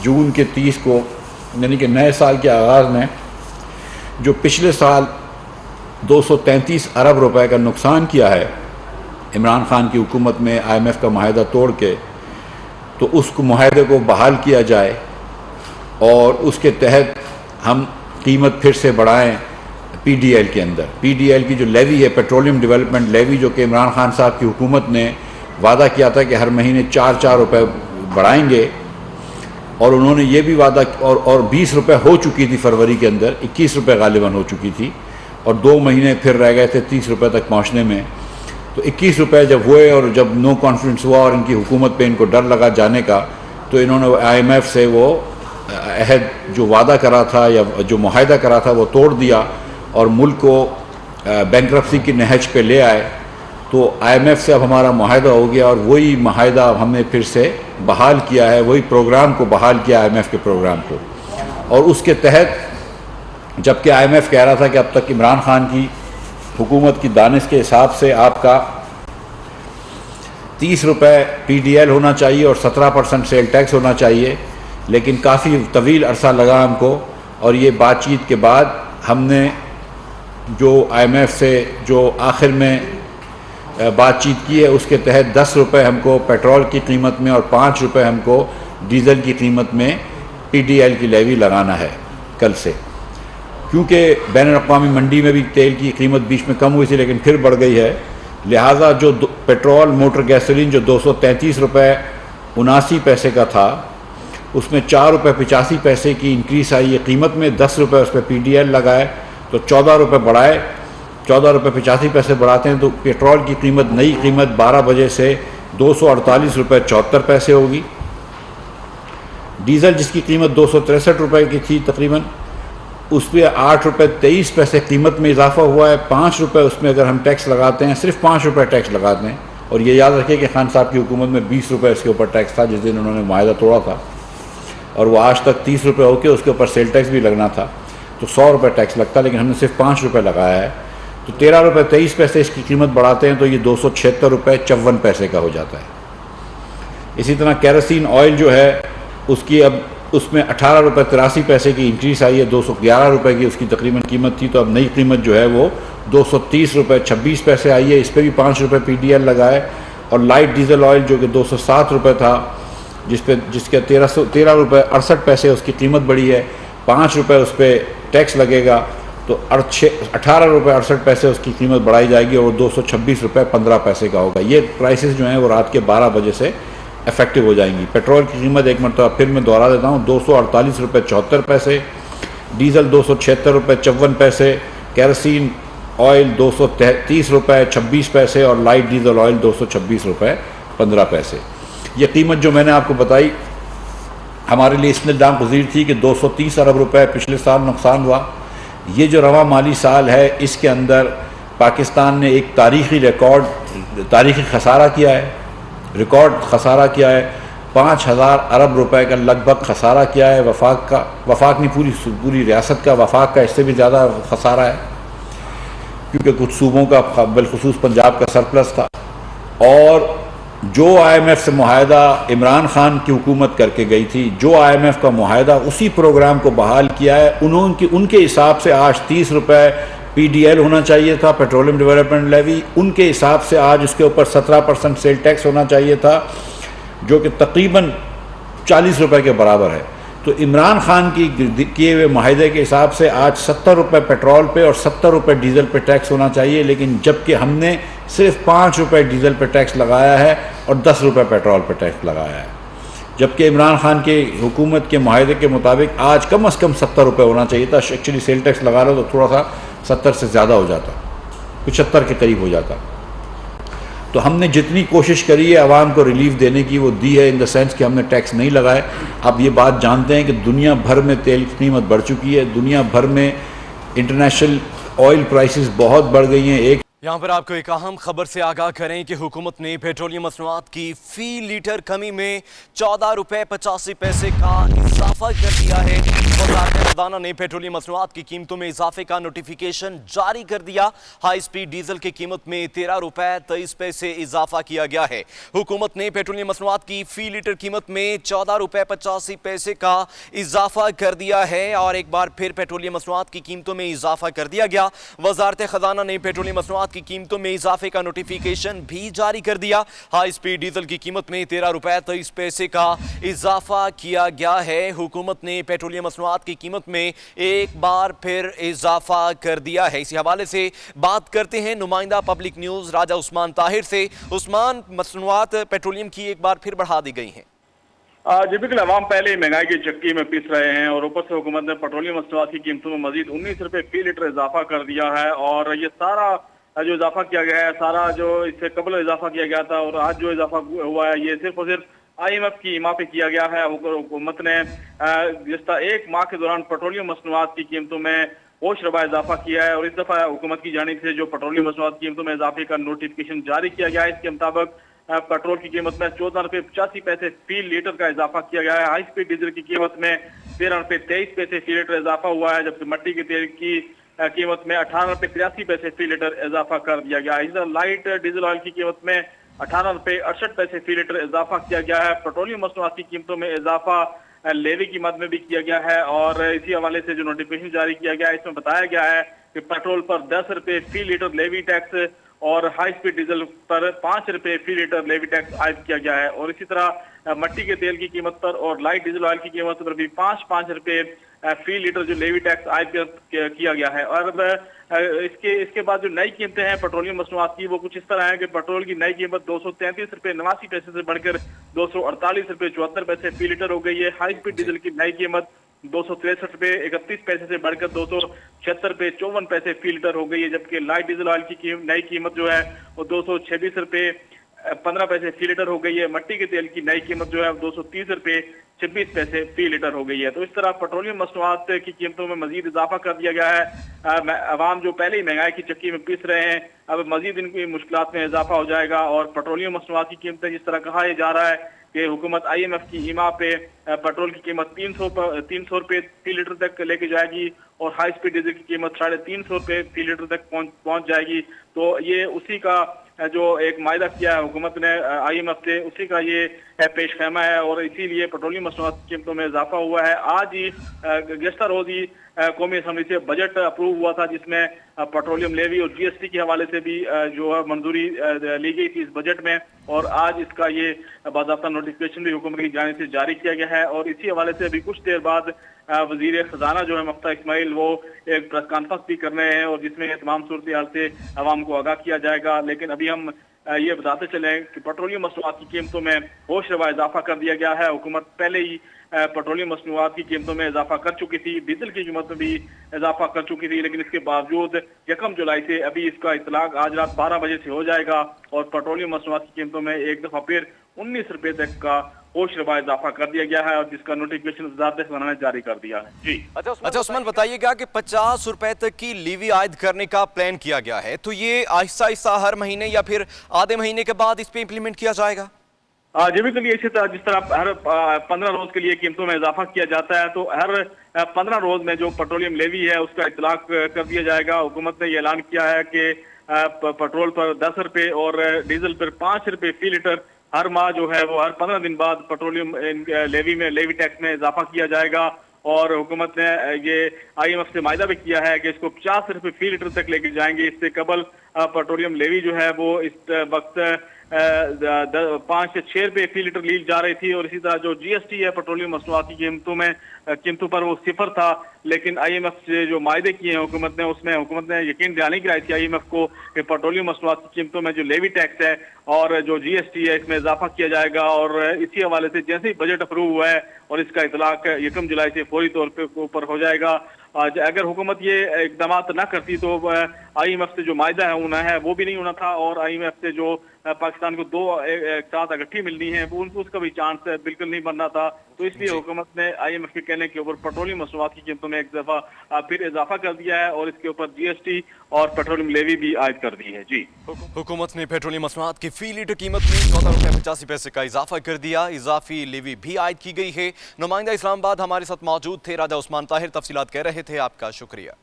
जून के 30 को, यानी कि नए साल के आगाज़ में, जो पिछले साल 233 अरब रुपए का नुकसान किया है इमरान खान की हुकूमत में IMF का माहिदा तोड़ के, तो उस माहिदे को बहाल किया जाए और उसके तहत हम कीमत फिर से बढ़ाएं PDL के अंदर। PDL की जो लेवी है, पेट्रोलियम डेवलपमेंट लेवी, जो कि इमरान खान साहब की हुकूमत ने वादा किया था कि हर महीने 4-4 रुपये बढ़ाएंगे, और उन्होंने ये भी वादा, और 20 रुपये हो चुकी थी फरवरी के अंदर, 21 रुपये गालिबन हो चुकी थी, और 2 महीने फिर रह गए थे 30 रुपये तक पहुँचने में। तो 21 रुपये जब हुए और जब नो कॉन्फिडेंस हुआ और इनकी हुकूमत पे इनको डर लगा जाने का, तो इन्होंने IMF से वो अहद जो वादा करा था या जो मुआहदा करा था वो तोड़ दिया और मुल्क को बैंकरप्सी की नहज पे ले आए। तो IMF से अब हमारा मुआहदा हो गया और वही मुआहदा हमने फिर से बहाल किया है, वही प्रोग्राम को बहाल किया IMF के प्रोग्राम को। और उसके तहत जबकि IMF कह रहा था कि अब तक इमरान खान की हुकूमत की दानिश के हिसाब से आपका 30 रुपये PDL होना चाहिए और 17% सेल टैक्स होना चाहिए, लेकिन काफ़ी तवील अरसा लगा हमको, और ये बातचीत के बाद हमने जो IMF से जो आखिर में बातचीत की है उसके तहत 10 रुपये हमको पेट्रोल की कीमत में और 5 रुपये हमको डीज़ल की कीमत में PDL की लेवी लगाना है कल से। क्योंकि बैन-अल-अक़वामी मंडी में भी तेल की कीमत बीच में कम हुई थी लेकिन फिर बढ़ गई है, लिहाजा जो पेट्रोल मोटर गैसोलीन जो 233 रुपये 79 पैसे का था, उसमें 4 रुपये 85 पैसे की इंक्रीज़ आई है कीमत में, 10 रुपये उस पर PDL लगाए तो 14 रुपये बढ़ाए, 14 रुपये 85 पैसे बढ़ाते हैं तो पेट्रोल की कीमत, नई कीमत 12 बजे से 248 रुपये 74 पैसे होगी। डीज़ल जिसकी कीमत 263 रुपये की थी तकरीबन, उस पर 8 रुपये 23 पैसे कीमत में इजाफा हुआ है। 5 रुपये उसमें अगर हम टैक्स लगाते हैं, सिर्फ 5 रुपये टैक्स लगाते हैं, और ये याद रखें कि खान साहब की हुकूमत में 20 रुपये इसके ऊपर टैक्स था जिस दिन उन्होंने मुआहदा तोड़ा था, और वो आज तक 30 रुपये होकर उसके ऊपर सेल टैक्स भी लगना था, तो 100 रुपये टैक्स लगता, लेकिन हमने सिर्फ 5 रुपये लगाया है। तो 13 रुपये 23 पैसे इसकी कीमत बढ़ाते हैं तो ये 276 रुपये 54 पैसे का हो जाता है। इसी तरह केरोसिन ऑयल जो है उसकी अब उसमें 18 रुपये 83 पैसे की इंक्रीज़ आई है, 211 रुपये की उसकी तकरीबन कीमत थी, तो अब नई कीमत जो है वो 230 रुपये 26 पैसे आई है। इस पर भी 5 रुपये PDL लगाए, और लाइट डीजल ऑयल जो कि 207 रुपये था, जिसके 13 रुपये 68 पैसे उसकी कीमत बढ़ी है, 5 रुपये उस पर टैक्स लगेगा, तो 18 रुपये 68 पैसे उसकी कीमत बढ़ाई जाएगी और 226 रुपये 15 पैसे का होगा। ये प्राइसेस जो हैं वो रात के 12 बजे से इफेक्टिव हो जाएंगी। पेट्रोल की कीमत एक मरतबा फिर मैं दोहरा देता हूँ, 248 रुपये 74 पैसे, डीज़ल 276 रुपये 54 पैसे, केरोसिन ऑयल 230 रुपये 26 पैसे और लाइट डीजल ऑयल 226 रुपये 15 पैसे। ये कीमत जो मैंने आपको बताई हमारे लिए इसमें नागुज़ीर थी कि 230 अरब रुपये पिछले साल नुकसान हुआ। ये जो रवा माली साल है इसके अंदर पाकिस्तान ने एक तारीख़ी खसारा किया है, रिकॉर्ड खसारा किया है। 5000 अरब रुपए का लगभग खसारा किया है वफाक का, वफाक नहीं पूरी रियासत का, वफाक का इससे भी ज़्यादा खसारा है क्योंकि कुछ सूबों का बिलखुसूस पंजाब का सरप्लस था। और जो IMF से मुआहदा इमरान खान की हुकूमत करके गई थी, जो IMF का मुआहदा उसी प्रोग्राम को बहाल किया है। उनके हिसाब से आज 30 रुपये PDL होना चाहिए था, पेट्रोलियम डेवलपमेंट लेवी, उनके हिसाब से आज उसके ऊपर 17% सेल टैक्स होना चाहिए था, जो कि तकरीबन 40 रुपये के बराबर है। तो इमरान खान की किए हुए माहिदे के हिसाब से आज 70 रुपये पेट्रोल पे और 70 रुपये डीज़ल पे टैक्स होना चाहिए, लेकिन जबकि हमने सिर्फ 5 रुपये डीज़ल पे टैक्स लगाया है और 10 रुपये पेट्रोल पे टैक्स लगाया है, जबकि इमरान खान के हुकूमत के माहिदे के मुताबिक आज कम अज़ कम 70 रुपये होना चाहिए था। एक्चुअली सेल टैक्स लगा लो तो थोड़ा सा 70 से ज़्यादा हो जाता, 75 के करीब हो जाता। तो हमने जितनी कोशिश करी है आवाम को रिलीफ देने की वो दी है, इन द सेंस कि हमने टैक्स नहीं लगाए। अब ये बात जानते हैं कि दुनिया भर में तेल की कीमत बढ़ चुकी है, दुनिया भर में इंटरनेशनल ऑयल प्राइसेस बहुत बढ़ गई हैं। एक यहाँ पर आपको एक अहम खबर से आगाह करें कि हुकूमत ने पेट्रोलियम मसनूआत की फी लीटर कमी में 14 रुपए 85 पैसे का इजाफा कर दिया है। वज़ारत ख़ज़ाना ने पेट्रोलियम मसनूआत की कीमतों में इजाफे का नोटिफिकेशन जारी कर दिया। हाई स्पीड डीजल की कीमत में 13 रुपए 23 पैसे इजाफा किया गया है। हुकूमत ने पेट्रोलियम मसनूआत की फी लीटर कीमत में 14 रुपए 85 पैसे का इजाफा कर दिया है और एक बार फिर पेट्रोलियम मसनूआत की कीमतों में इजाफा कर दिया गया। वज़ारत ख़ज़ाना ने पेट्रोलियम मसनूआत की कीमतों में इजाफे का नोटिफिकेशन भी जारी कर दिया। हाई स्पीड डीजल की कीमत में 13 रुपए 23 पैसे का इजाफा किया गया है। हुकूमत ने पेट्रोलियम मसनूआत की कीमत में एक बार फिर इजाफा कर दिया है। इसी हवाले से बात करते हैं नुमाइंदा पब्लिक न्यूज राजा उस्मान ताहिर से। उस्मान, मसनूआत पेट्रोलियम की एक बार फिर बढ़ा दी गई हैं। जी बिल्कुल, अवाम पहले ही महंगाई की चक्की में पिस रहे हैं और ऊपर से हुकूमत ने पेट्रोलियम मसनूआत की कीमतों में मजीद 19 रुपए फी लीटर इजाफा कर दिया है। और ये सारा जो इजाफा किया गया है, सारा जो इससे कबल इजाफा किया गया था और आज जो इजाफा हुआ है, ये सिर्फ और सिर्फ IMF की इमा पे किया गया है। हुकूमत ने जिस तरह एक माह के दौरान पेट्रोलियम मसनूआत की कीमतों में होश रबा इजाफा किया है और इस दफा हुकूमत की जानिब से जो पेट्रोलियम मसनूआत की कीमतों में इजाफे का नोटिफिकेशन जारी किया गया है, इसके मुताबिक पेट्रोल की कीमत में 14 रुपए 85 पैसे फी लीटर का इजाफा किया गया है। हाई स्पीड डीजल की कीमत में 13 रुपए 23 पैसे फी लीटर इजाफा हुआ है, जबकि मट्टी के तेल की कीमत में 18 रुपए 83 पैसे फी लीटर इजाफा कर दिया गया है। इस तरह लाइट डीजल ऑयल की कीमत में 18 रुपए 68 पैसे फी लीटर इजाफा किया गया है। पेट्रोलियम मसनूआत की कीमतों में इजाफा लेवी की मद में भी किया गया है और इसी हवाले से जो नोटिफिकेशन जारी किया गया है, इसमें बताया गया है कि पेट्रोल पर 10 रुपए फी लीटर लेवी टैक्स और हाई स्पीड डीजल पर 5 रुपए फी लीटर लेवी टैक्स आयद किया गया है। और इसी तरह मट्टी के तेल की कीमत पर और लाइट डीजल ऑयल की कीमत पर भी 5-5 रुपए फी लीटर जो लेवी टैक्स आयद किया गया है। और इसके बाद जो नई कीमतें हैं पेट्रोलियम मसनूआत की, वो कुछ इस तरह है कि पेट्रोल की नई कीमत 233 रुपए 89 पैसे से बढ़कर 248 रुपए 74 पैसे फी लीटर हो गई है। हाई स्पीड डीजल की नई कीमत 263 रुपए 31 पैसे से बढ़कर 276 रुपए 54 पैसे फी लीटर हो गई है, जबकि लाइट डीजल ऑयल की नई कीमत जो है वो 226 रुपए 15 पैसे फी लीटर हो गई है। मट्टी के तेल की नई कीमत जो है 230 रुपए 26 पैसे फी लीटर हो गई है। तो इस तरह पेट्रोलियम मसनूआत की कीमतों में मजीद इजाफा कर दिया गया है। अवाम जो पहले ही महंगाई की चक्की में पिस रहे हैं, अब मजीद इनकी मुश्किलात में इजाफा हो जाएगा। और पेट्रोलियम मसनूआत की कीमतें जिस तरह कहा जा रहा है कि हुकूमत IMF की ईमा पे पेट्रोल की कीमत 300 रुपए फी लीटर तक लेके जाएगी और हाई स्पीड डीजल की कीमत 350 रुपए फी लीटर तक पहुंच जाएगी। तो ये उसी का जो एक मायदा किया है हुकूमत ने IMF से, उसी का ये पेश खैमा है और इसीलिए पेट्रोलियम मसनूआत की कीमतों में इजाफा हुआ है। आज ही गुज़श्ता रोज ही कौमी असम्बली से बजट अप्रूव हुआ था, जिसमें पेट्रोलियम लेवी और GST के हवाले से भी जो है मंजूरी ली गई थी इस बजट में। और आज इसका ये बाज़ाब्ता नोटिफिकेशन भी हुकूमत की जानिब से जारी किया गया है। और इसी हवाले से अभी कुछ देर बाद वजीर खजाना जो है मफ्ता इस्माइल, वो एक प्रेस कॉन्फ्रेंस भी कर रहे हैं और जिसमें तमाम सूरत हाल से आवाम को आगाह किया जाएगा। लेकिन अभी हम ये बताते चले कि पेट्रोलियम मसनूआत की कीमतों में होश रवा इजाफा कर दिया गया है। हुकूमत पहले ही पेट्रोलियम मसनूआत की कीमतों में इजाफा कर चुकी थी, डीजल की कीमत में भी इजाफा कर चुकी थी, लेकिन इसके बावजूद 1 जुलाई से अभी इसका इतलाक आज रात 12 बजे से हो जाएगा और पेट्रोलियम मसनूआत की कीमतों में एक दफा फिर 19 रुपए तक का होश रबा इजाफा कर दिया गया है और जिसका नोटिफिकेशन वज़ारत ख़ज़ाना ने जारी कर दिया है। जी अच्छा उस्मान, बताइएगा कि 50 रुपए तक की लीवी आयद करने का प्लान किया गया है, तो ये आहिस्ता आहिस्ता हर महीने या फिर आधे महीने के बाद इस पे इम्प्लीमेंट किया जाएगा? जी बिल्कुल, इसी तरह जिस तरह हर 15 रोज के लिए कीमतों में इजाफा किया जाता है, तो हर 15 रोज में जो पेट्रोलियम लेवी है उसका इतलाक कर दिया जाएगा। हुकूमत ने ये ऐलान किया है कि पेट्रोल पर 10 रुपए और डीजल पर 5 रुपए फी लीटर हर माह जो है वो हर 15 दिन बाद पेट्रोलियम लेवी टैक्स में इजाफा किया जाएगा। और हुकूमत ने ये IMF से मायदा भी किया है कि इसको 50 रुपए फी लीटर तक लेके जाएंगे। इससे कबल पेट्रोलियम लेवी जो है वो इस वक्त 5 से 6 रुपए फी लीटर ली जा रही थी। और इसी तरह जो GST है पेट्रोलियम मसनूआत की कीमतों पर वो सिफर था, लेकिन IMF से जो मायदे किए हैं हुकूमत ने, उसमें हुकूमत ने यकीन दिलानी कराई थी IMF को कि पेट्रोलियम मसनूआत की कीमतों में जो लेवी टैक्स है और जो GST है इसमें इजाफा किया जाएगा। और इसी हवाले से जैसे ही बजट अप्रूव हुआ है और इसका इतलाक 1 जुलाई से फौरी तौर पर ऊपर हो जाएगा। अगर हुकूमत ये इकदाम न करती तो IMF से जो मायदा है होना है वो भी नहीं होना था और IMF से जो पाकिस्तान को 2 एक साथ इकट्ठी मिलनी है उसका भी चांस बिल्कुल नहीं बनना था। तो इसलिए हुकूमत ने IMF के कहने के ऊपर पेट्रोलियम मसनूआत की कीमतों में ने एक दफा फिर इजाफा कर दिया है और इसके ऊपर GST और पेट्रोलियम लेवी भी आयद कर दी है। जी, हुकूमत ने पेट्रोलियम मसनूआत की फी लीटर कीमत में 14.85 का इजाफा कर दिया। इजाफी लेवी भी आयद की गई है। नुमाइंदा इस्लामाबाद हमारे साथ मौजूद थे राजा उस्मान ताहिर, तफसीलात कह रहे थे। आपका शुक्रिया।